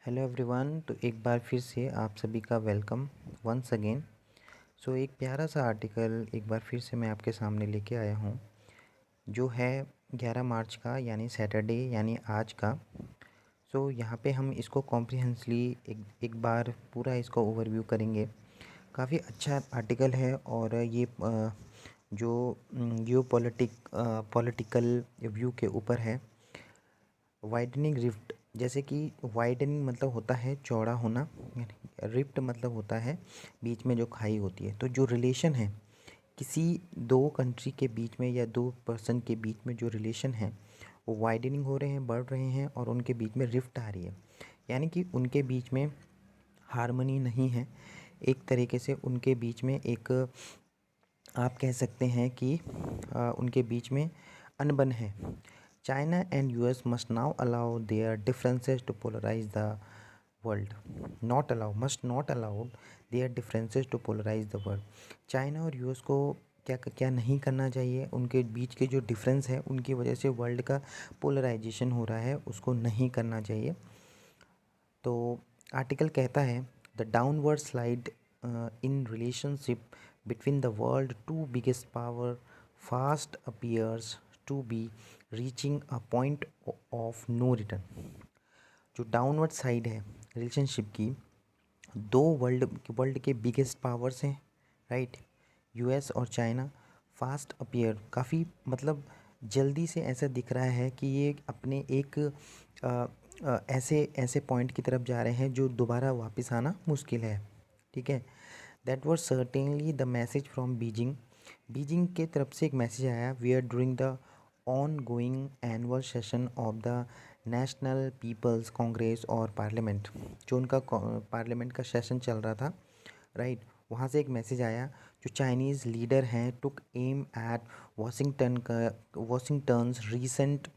Hello everyone. तो एक बार फिर से आप सभी का वेलकम वंस अगेन। एक प्यारा सा आर्टिकल एक बार फिर से मैं आपके सामने लेके आया हूँ, जो है 11 मार्च का, यानी सैटरडे, यानी आज का। यहाँ पे हम इसको कॉम्प्रिहेंसली एक बार पूरा इसको ओवरव्यू करेंगे। काफ़ी अच्छा आर्टिकल है और ये जो पॉलिटिकल व्यू के ऊपर है। वाइडनिंग रिफ्ट, जैसे कि वाइडनिंग मतलब होता है चौड़ा होना, रिफ्ट मतलब होता है बीच में जो खाई होती है। तो जो रिलेशन है किसी दो कंट्री के बीच में या दो पर्सन के बीच में, जो रिलेशन है वो वाइडनिंग हो रहे हैं, बढ़ रहे हैं, और उनके बीच में रिफ्ट आ रही है, यानी कि उनके बीच में हार्मनी नहीं है। एक तरीके से उनके बीच में एक, आप कह सकते हैं कि उनके बीच में अनबन है। China and US must now allow their differences to polarise the world. Must not allowed their differences to polarise the world. China और यूएस को क्या क्या नहीं करना चाहिए, उनके बीच के जो डिफरेंस है उनकी वजह से वर्ल्ड का पोलराइजेशन हो रहा है, उसको नहीं करना चाहिए। तो आर्टिकल कहता है the downward slide in relationship between the world two biggest power fast appears to be reaching a point of no return. जो डाउनवर्ड साइड है रिलेशनशिप की, दो वर्ल्ड के बिगेस्ट पावर्स हैं, राइट, यूएस और चाइना। फास्ट अपीयर, काफ़ी मतलब जल्दी से ऐसा दिख रहा है कि ये अपने एक ऐसे ऐसे पॉइंट की तरफ जा रहे हैं जो दोबारा वापस आना मुश्किल है। ठीक है, that was certainly the message from Beijing. Beijing के तरफ से एक मैसेज आया, we are during the ongoing annual session of the National People's Congress और पार्लियामेंट। जो उनका पार्लियामेंट का सेशन चल रहा था, राइट, वहाँ से एक मैसेज आया। जो चाइनीज़ लीडर हैं took aim at Washington's recent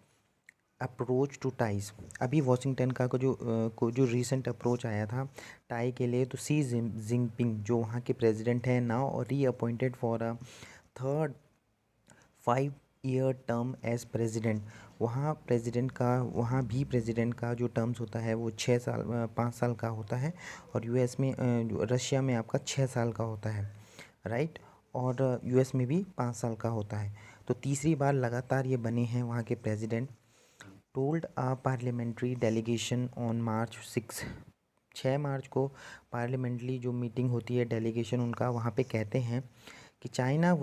approach to ties. अभी वाशिंगटन का जो रीसेंट अप्रोच आया था टाई के लिए, तो सी जिनपिंग जो वहाँ के प्रेसिडेंट हैं नाउ, और reappointed for a third 5 year term as president. वहाँ भी प्रेसिडेंट का जो टर्म्स होता है वो 6 साल 5 साल का होता है, और यूएस में रशिया में आपका 6 साल का होता है, राइट, और यूएस में भी 5 साल का होता है। तो तीसरी बार लगातार ये बने हैं वहाँ के president. Told a parliamentary delegation on March 6 March को पार्लियामेंट्री जो मीटिंग होती है, डेलीगेशन उनका, वहाँ पे कहते हैं कि चाइना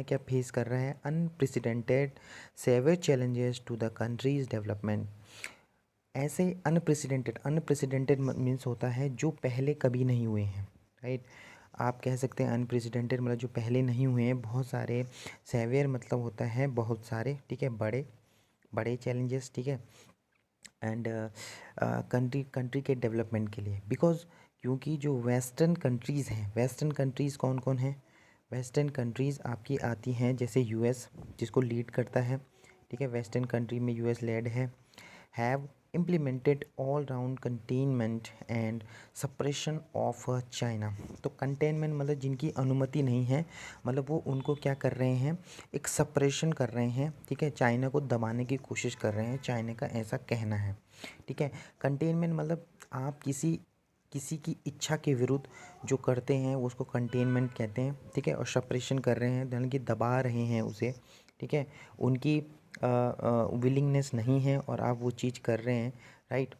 क्या फेस कर रहा है, unprecedented severe challenges to the countries development. ऐसे अनप्रेसिडेंटेड मीन्स होता है जो पहले कभी नहीं हुए हैं, राइट। आप कह सकते हैं अनप्रेसिडेंटेड मतलब जो पहले नहीं हुए हैं, बहुत सारे। सेवियर मतलब होता है बहुत सारे, ठीक है, बड़े बड़े चैलेंजेस, ठीक है। एंड कंट्री के डेवलपमेंट के लिए, बिकॉज क्योंकि जो वेस्टर्न कंट्रीज़ हैं, वेस्टर्न कंट्रीज़ कौन कौन हैं, वेस्टर्न कंट्रीज़ आपकी आती हैं जैसे यूएस, जिसको लीड करता है, ठीक है, वेस्टर्न कंट्री में यूएस लेड है। Have implemented all round containment and suppression of China. तो कंटेनमेंट मतलब जिनकी अनुमति नहीं है, मतलब वो उनको क्या कर रहे हैं, एक सप्रेशन कर रहे हैं, ठीक है, चाइना को दबाने की कोशिश कर रहे हैं, चाइना का ऐसा कहना है, ठीक है। कंटेनमेंट मतलब आप किसी किसी की इच्छा के विरुद्ध जो करते हैं उसको कंटेनमेंट कहते हैं, ठीक है। और सप्रेशन कर रहे हैं यानी कि दबा रहे हैं उसे, ठीक है, उनकी विलिंगनेस नहीं है और आप वो चीज़ कर रहे हैं, राइट।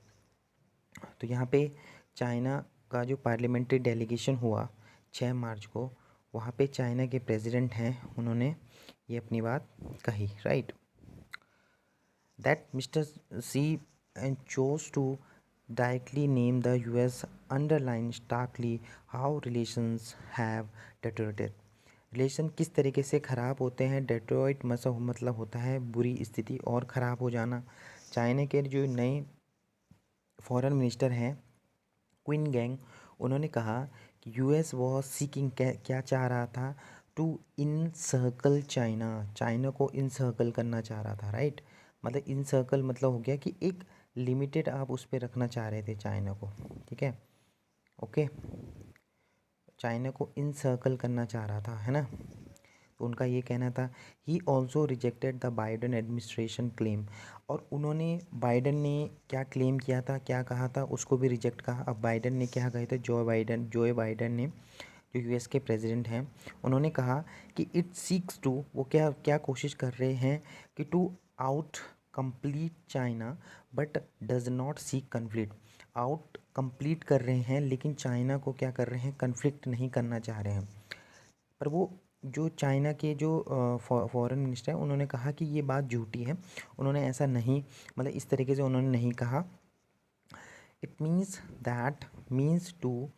तो यहाँ पे चाइना का जो पार्लियामेंट्री डेलीगेशन हुआ 6 मार्च को, वहाँ पे चाइना के प्रेसिडेंट हैं, उन्होंने ये अपनी बात कही, right, that mister Xi and chose to directly name the US underline starkly how relations have deteriorated। Relation किस तरीके से ख़राब होते हैं, डेट्रॉइट मतलब होता है बुरी स्थिति और ख़राब हो जाना। चाइना के जो नए फॉरेन मिनिस्टर हैं क्विन गैंग, उन्होंने कहा कि यूएस वॉज सीकिंग, क्या चाह रहा था, टू इन सर्कल चाइना को इन सर्कल करना चाह रहा था, राइट। मतलब इन सर्कल मतलब हो गया कि एक लिमिटेड आप उस पर रखना चाह रहे थे चाइना को, ठीक है, ओके, चाइना को इन सर्कल करना चाह रहा था, है ना। तो उनका ये कहना था। He also rejected the Biden administration claim, और उन्होंने बाइडन ने क्या क्लेम किया था, क्या कहा था, उसको भी रिजेक्ट कहा। अब बाइडन ने क्या कहे थे, जो बाइडन ने, जो यूएस के प्रेसिडेंट हैं, उन्होंने कहा कि इट सीक्स टू, वो क्या क्या कोशिश कर रहे हैं कि to outcompete China but does not seek conflict. Outcompete कर रहे हैं लेकिन चाइना को क्या कर रहे हैं, कन्फ्लिक्ट नहीं करना चाह रहे हैं। पर वो जो चाइना के जो फॉरेन मिनिस्टर हैं, उन्होंने कहा कि ये बात झूठी है। उन्होंने ऐसा नहीं, मतलब इस तरीके से उन्होंने नहीं कहा। It means that means to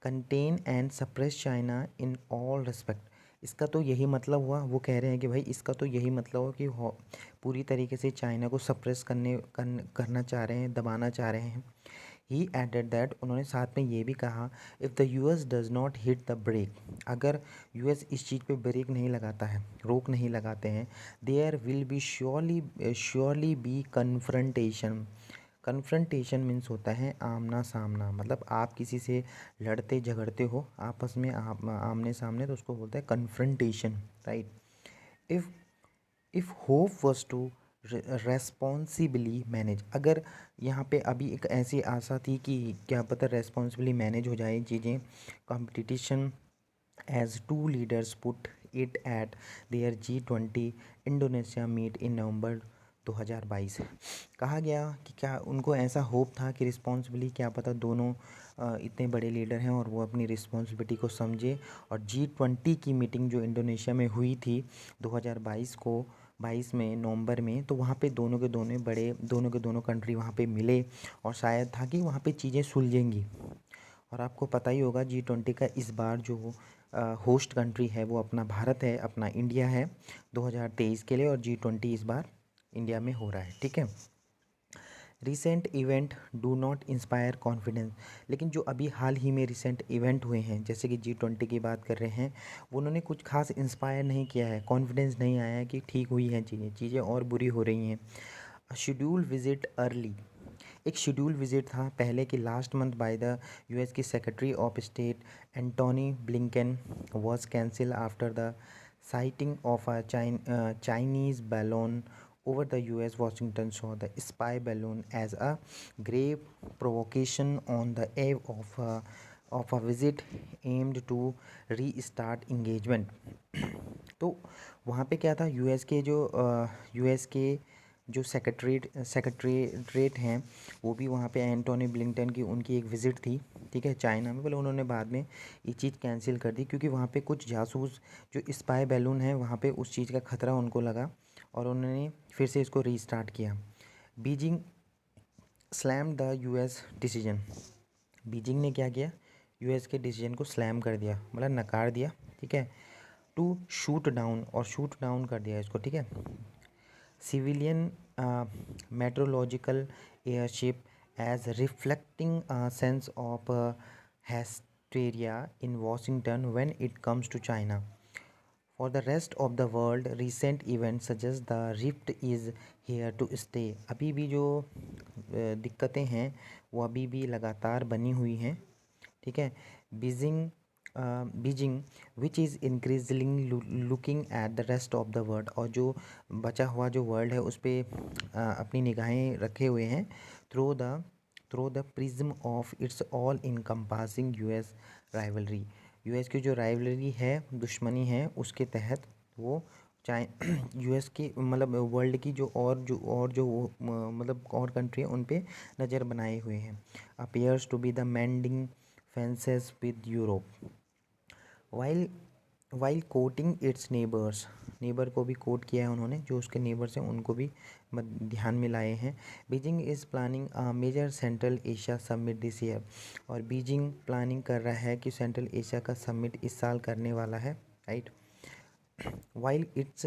contain and suppress China in all respect. इसका तो यही मतलब हुआ, वो कह रहे हैं कि भाई इसका तो यही मतलब हुआ कि पूरी तरीके से चाइना को सप्रेस करना चाह रहे हैं, दबाना चाह रहे हैं। ही एडेड दैट, उन्होंने साथ में ये भी कहा, if the US does not hit the brake, अगर यूएस इस चीज़ पे ब्रेक नहीं लगाता है, रोक नहीं लगाते हैं, there will be surely be confrontation. Confrontation means होता है आमना सामना, मतलब आप किसी से लड़ते झगड़ते हो आपस में, आप आमने सामने, तो उसको बोलते हैं confrontation, right. If if hope was to responsibly manage, अगर यहाँ पे अभी एक ऐसी आशा थी कि क्या पता रेस्पॉन्सिबली मैनेज हो जाए चीज़ें, competition as two leaders put it at their G20 Indonesia meet in November 2022। कहा गया कि क्या उनको ऐसा होप था कि रिस्पॉन्सिबली, क्या पता दोनों इतने बड़े लीडर हैं और वो अपनी रिस्पॉन्सिबिलिटी को समझे, और G20 की मीटिंग जो इंडोनेशिया में हुई थी 2022 में नवंबर में, तो वहाँ पे दोनों के दोनों कंट्री वहाँ पे मिले, और शायद था कि वहाँ पे चीज़ें सुलझेंगी। और आपको पता ही होगा G20 का इस बार जो होस्ट कंट्री है वो अपना भारत है, अपना इंडिया है 2023 के लिए, और G20 इस बार इंडिया में हो रहा है, ठीक है। Recent event do not inspire confidence, लेकिन जो अभी हाल ही में रिसेंट इवेंट हुए हैं, जैसे कि G20 की बात कर रहे हैं, वो उन्होंने कुछ खास इंस्पायर नहीं किया है, कॉन्फिडेंस नहीं आया है कि ठीक हुई हैं चीज़ें और बुरी हो रही हैं। शेड्यूल विजिट अर्ली, एक शेड्यूल विजिट था पहले कि last month by the US की secretary of state Antony Blinken was cancelled after the sighting of a Chinese balloon over the US. Washington saw the spy balloon as a grave provocation on the eve of a visit aimed to restart engagement. तो वहाँ पे क्या था, US के जो secretariat हैं, वो भी वहाँ पे एंटोनी ब्लिंकन की उनकी एक विज़िट थी, ठीक है, चाइना में। बोले उन्होंने बाद में ये चीज़ कैंसिल कर दी क्योंकि वहाँ पे कुछ जासूस जो स्पाई बैलून है, वहाँ पे उस चीज़ का ख़तरा उनको लगा, और उन्होंने फिर से इसको रीस्टार्ट किया। Beijing slam the US decision, Beijing ने क्या किया, यूएस के डिसीजन को स्लैम कर दिया, मतलब नकार दिया, ठीक है। टू शूट डाउन, और शूट डाउन कर दिया इसको, ठीक है। Civilian meteorological airship as reflecting sense of hysteria in Washington when it comes to China. For the rest of the world, recent events suggest the rift is here to stay. अभी भी जो दिक्कतें हैं वो अभी भी लगातार बनी हुई हैं, ठीक है। Beijing which is increasing looking at the rest of the world, और जो बचा हुआ जो वर्ल्ड है उस पर अपनी निगाहें रखे हुए हैं, through the prism of its all encompassing US rivalry. US की जो राइवलरी है, दुश्मनी है, उसके तहत वो यूएस की, मतलब वर्ल्ड की मतलब और कंट्री है उन पे नज़र बनाए हुए हैं। Appears to be the mending fences with Europe, while courting its neighbours, neighbour को भी कोट किया है उन्होंने, जो उसके नेबर्स हैं उनको भी ध्यान में लाए हैं। Beijing is planning a major Central Asia summit this year, और बीजिंग प्लानिंग कर रहा है कि सेंट्रल एशिया का समिट इस साल करने वाला है, right. While it's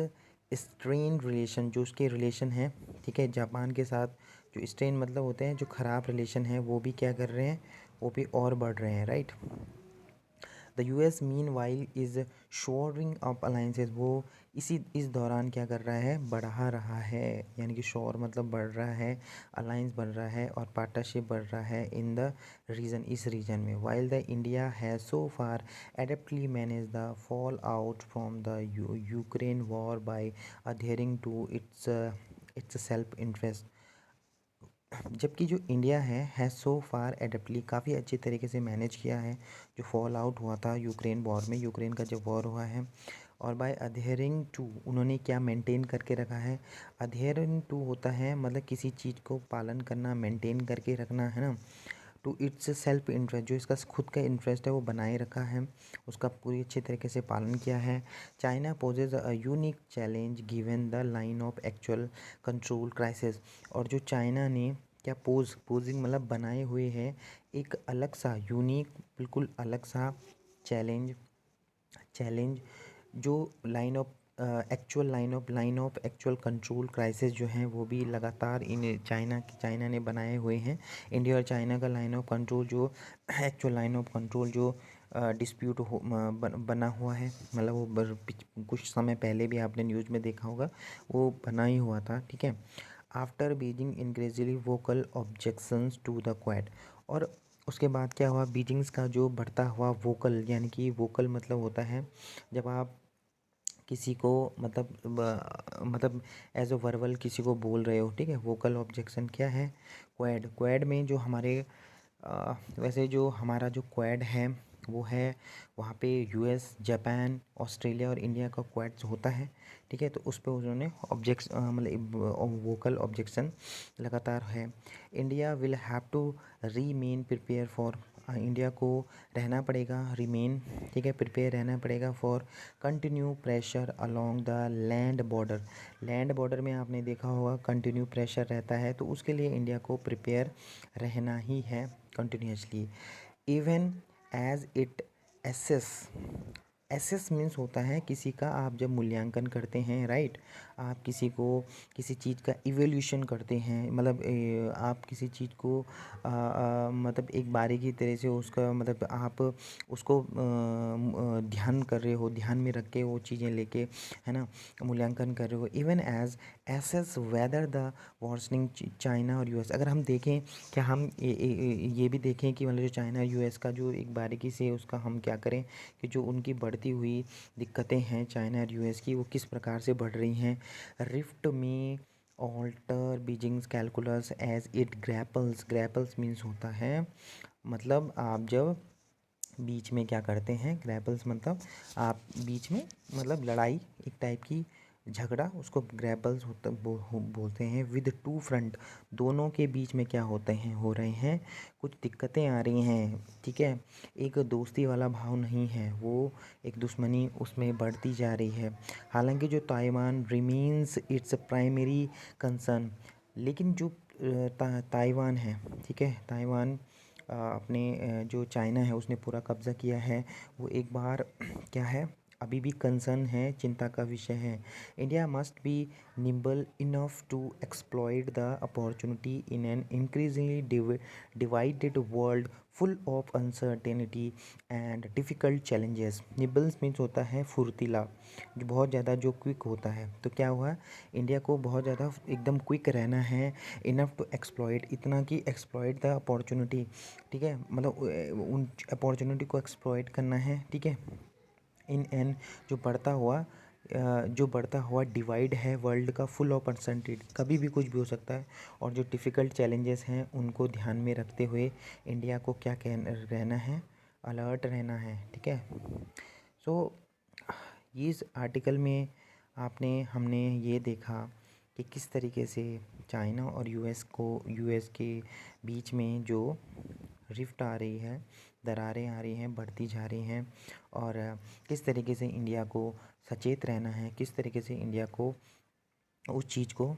strain relation, जो उसके रिलेशन हैं, ठीक है, जापान के साथ, जो स्ट्रेन मतलब होते हैं जो ख़राब रिलेशन है, वो भी क्या कर रहे हैं, वो भी और बढ़ रहे हैं, right. The US mean while is shoring up alliances, वो इस दौरान क्या कर रहा है, बढ़ा रहा है, यानी कि शोर मतलब बढ़ रहा है, अलाइंस बढ़ रहा है और पार्टनरशिप बढ़ रहा है इन द रीजन, इस रीजन में। While the India has so far adeptly manage the fall out from the Ukraine war by adhering to its self interest, जबकि जो इंडिया है सो फार एडेप्टली काफ़ी अच्छे तरीके से मैनेज किया है जो फॉल आउट हुआ था यूक्रेन वॉर में, यूक्रेन का जब वॉर हुआ है, और बाय अधेयरिंग टू उन्होंने क्या मेंटेन करके रखा है, अधेयरिंग टू होता है मतलब किसी चीज़ को पालन करना, मेंटेन करके रखना, है ना, टू इट्स सेल्फ इंटरेस्ट, जो इसका खुद का इंटरेस्ट है वो बनाए रखा है, उसका पूरी अच्छे तरीके से पालन किया है। China possess a unique challenge given the line of actual control crisis, और जो चाइना ने क्या पोजिंग मतलब बनाए हुए है एक अलग सा यूनिक, बिल्कुल अलग सा चैलेंज चैलेंज जो line of actual control crisis जो हैं वो भी लगातार इन चाइना ने बनाए हुए हैं। इंडिया और चाइना का लाइन ऑफ कंट्रोल जो एक्चुअल लाइन ऑफ कंट्रोल जो डिस्प्यूट बना हुआ है, मतलब वो कुछ समय पहले भी आपने न्यूज़ में देखा होगा, वो बना ही हुआ था, ठीक है। After Beijing increasingly vocal objections to the Quad, और उसके बाद क्या हुआ, बीजिंग्स का जो बढ़ता हुआ वोकल, यानी कि वोकल मतलब होता है जब आप किसी को मतलब एज अ वर्बल किसी को बोल रहे हो, ठीक है। वोकल ऑब्जेक्शन क्या है, क्वेड में जो हमारे वैसे जो हमारा जो क्वेड है वो है वहाँ पे यूएस, जापान, ऑस्ट्रेलिया और इंडिया का क्वेड होता है, ठीक है। तो उस पर उन्होंने मतलब वोकल ऑब्जेक्शन लगातार है। India will have to remain prepare for, India को रहना पड़ेगा रिमेन, ठीक है, प्रिपेयर रहना पड़ेगा for continue pressure along the land border में आपने देखा होगा कंटिन्यू प्रेशर रहता है, तो उसके लिए इंडिया को प्रिपेयर रहना ही है continuously. Even as it assess, assess means होता है किसी का आप जब मूल्यांकन करते हैं, राइट, आप किसी को किसी चीज़ का इवोल्यूशन करते हैं, मतलब आप किसी चीज़ को मतलब एक बारीकी तरह से उसका मतलब आप उसको ध्यान कर रहे हो, ध्यान में रख के वो चीज़ें लेके, है ना, मूल्यांकन कर रहे हो। Even as assess whether the worsening China और यूएस, अगर हम देखें क्या हम ये भी देखें कि मतलब जो चाइना और यूएस का जो एक बारीकी से उसका हम क्या करें कि जो उनकी बढ़ती हुई दिक्कतें हैं चाइना और यूएस की, वो किस प्रकार से बढ़ रही हैं। रिफ्ट में alter Beijing's calculus as it grapples means होता है मतलब आप जब बीच में क्या करते हैं, ग्रैपल्स मतलब आप बीच में मतलब लड़ाई, एक टाइप की झगड़ा, उसको ग्रैपल्स बोलते हैं। विद टू फ्रंट, दोनों के बीच में क्या होते हैं, हो रहे हैं कुछ दिक्कतें आ रही हैं, ठीक है। एक दोस्ती वाला भाव नहीं है, वो एक दुश्मनी उसमें बढ़ती जा रही है। हालांकि जो Taiwan remains its primary concern, लेकिन जो ताइवान है, ठीक है, ताइवान अपने जो चाइना है उसने पूरा कब्ज़ा किया है, वो एक बार क्या है, अभी भी कंसर्न है, चिंता का विषय है। India must be nimble enough to exploit the opportunity in an increasingly divided world full of uncertainty and difficult challenges. Nibbles means होता है फुर्तीला, जो बहुत ज़्यादा जो क्विक होता है। तो क्या हुआ, इंडिया को बहुत ज़्यादा एकदम क्विक रहना है, इनफ टू एक्सप्लॉइट, इतना कि एक्सप्लॉइट द अपॉर्चुनिटी, ठीक है, मतलब उन अपॉर्चुनिटी को एक्सप्लॉइट करना है, ठीक है। इन एन जो बढ़ता हुआ डिवाइड है वर्ल्ड का, फुल ऑफ अनसर्टेनिटी, कभी भी कुछ भी हो सकता है, और जो डिफ़िकल्ट चैलेंजेस हैं उनको ध्यान में रखते हुए इंडिया को क्या रहना है, अलर्ट रहना है, ठीक है। सो इस आर्टिकल में हमने ये देखा कि किस तरीके से चाइना और यूएस के बीच में जो रिफ्ट आ रही है, दरारें आ रही हैं, बढ़ती जा रही हैं, और किस तरीके से इंडिया को सचेत रहना है, किस तरीके से इंडिया को उस चीज़ को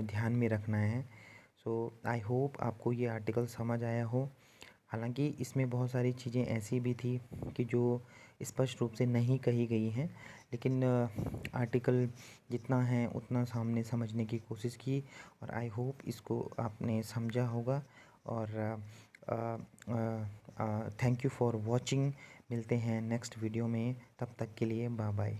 ध्यान में रखना है। सो आई होप आपको ये आर्टिकल समझ आया हो। हालांकि इसमें बहुत सारी चीज़ें ऐसी भी थी कि जो स्पष्ट रूप से नहीं कही गई हैं, लेकिन आर्टिकल जितना है उतना सामने समझने की कोशिश की, और आई होप इसको आपने समझा होगा। और थैंक यू फॉर वॉचिंग। मिलते हैं नेक्स्ट वीडियो में, तब तक के लिए बाय बाय।